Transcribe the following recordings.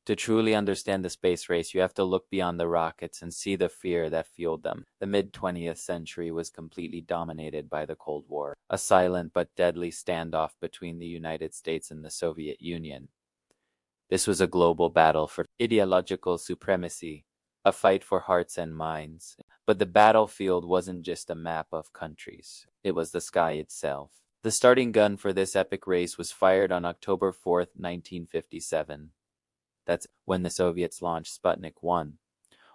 To truly understand the space race, you have to look beyond the rockets and see the fear that fueled them. The mid-20th century was completely dominated by the Cold War, a silent but deadly standoff between the United States and the Soviet Union. This was a global battle for ideological supremacy, a fight for hearts and minds. But the battlefield wasn't just a map of countries, it was the sky itself. The starting gun for this epic race was fired on October 4th, 1957. That's when the Soviets launched Sputnik 1.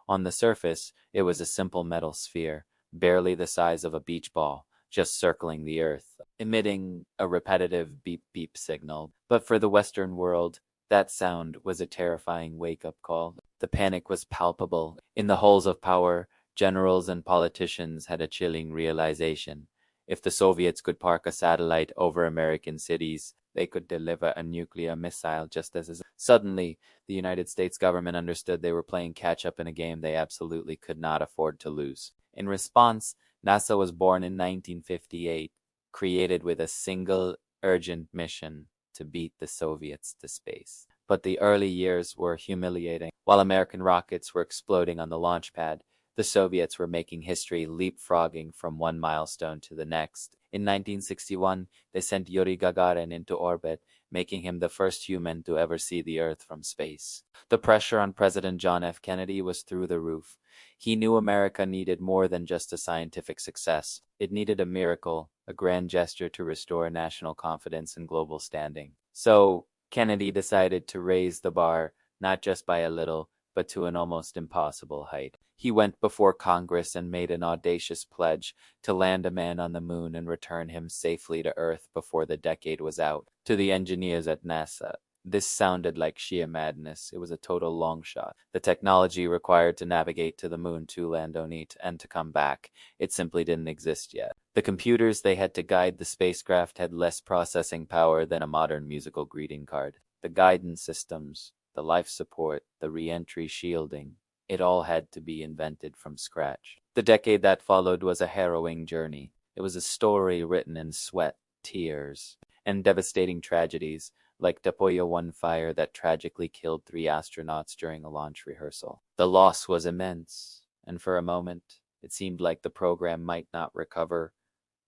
On the surface, it was a simple metal sphere, barely the size of a beach ball, just circling the Earth, emitting a repetitive beep-beep signal. But for the Western world, that sound was a terrifying wake-up call. The panic was palpable. In the halls of power, generals and politicians had a chilling realization. If the Soviets could park a satellite over American cities, they could deliver a nuclear missile just as suddenly, the United States government understood they were playing catch-up in a game they absolutely could not afford to lose. In response, NASA was born in 1958, created with a single urgent mission to beat the Soviets to space. But the early years were humiliating. While American rockets were exploding on the launch pad, the Soviets were making history, leapfrogging from one milestone to the next. In 1961, they sent Yuri Gagarin into orbit, making him the first human to ever see the Earth from space. The pressure on President John F. Kennedy was through the roof. He knew America needed more than just a scientific success. It needed a miracle, a grand gesture to restore national confidence and global standing. So, Kennedy decided to raise the bar, not just by a little, but to an almost impossible height. He went before Congress and made an audacious pledge to land a man on the moon and return him safely to Earth before the decade was out. To the engineers at NASA, this sounded like sheer madness. It was a total long shot. The technology required to navigate to the moon, to land on it, and to come back, it simply didn't exist yet. The computers they had to guide the spacecraft had less processing power than a modern musical greeting card. The guidance systems, the life support, the re-entry shielding, it all had to be invented from scratch. The decade that followed was a harrowing journey. It was a story written in sweat, tears, and devastating tragedies, like the Pollo 1 fire that tragically killed 3 astronauts during a launch rehearsal. The loss was immense, and for a moment, it seemed like the program might not recover,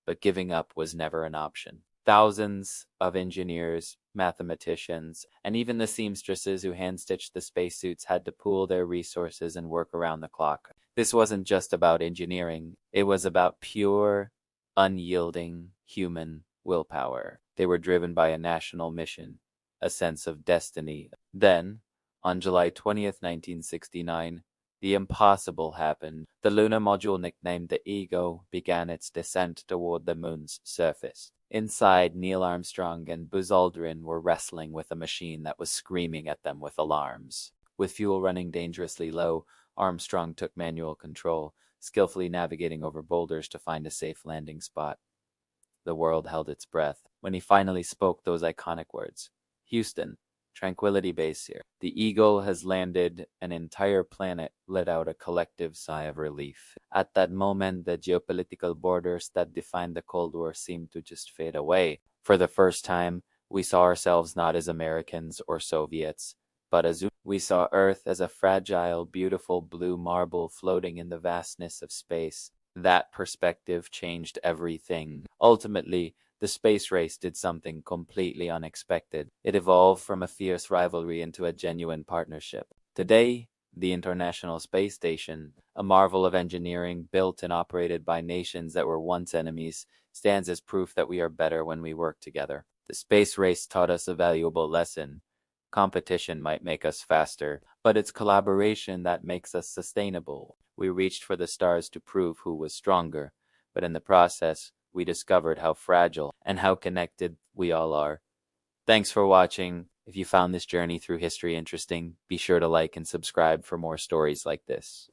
but giving up was never an option. Thousands of engineers, mathematicians, and even the seamstresses who hand-stitched the spacesuits had to pool their resources and work around the clock. This wasn't just about engineering. It was about pure, unyielding human willpower. They were driven by a national mission, a sense of destiny. Then, on July 20th, 1969, the impossible happened. The lunar module, nicknamed the Ego, began its descent toward the moon's surface. Inside, Neil Armstrong and Buzz Aldrin were wrestling with a machine that was screaming at them with alarms. With fuel running dangerously low, Armstrong took manual control, skillfully navigating over boulders to find a safe landing spot. The world held its breath when he finally spoke those iconic words. "Houston, Tranquility Base here. The Eagle has landed." An entire planet let out a collective sigh of relief. At that moment, the geopolitical borders that defined the Cold War seemed to just fade away. For the first time, we saw ourselves not as Americans or Soviets, but as we saw Earth as a fragile, beautiful blue marble floating in the vastness of space. That perspective changed everything. Ultimately, the space race did something completely unexpected. It evolved from a fierce rivalry into a genuine partnership. Today, the International Space Station, a marvel of engineering built and operated by nations that were once enemies, stands as proof that we are better when we work together. The space race taught us a valuable lesson. Competition might make us faster, but it's collaboration that makes us sustainable. We reached for the stars to prove who was stronger, but in the process, we discovered how fragile and how connected we all are. Thanks for watching. If you found this journey through history interesting, be sure to like and subscribe for more stories like this.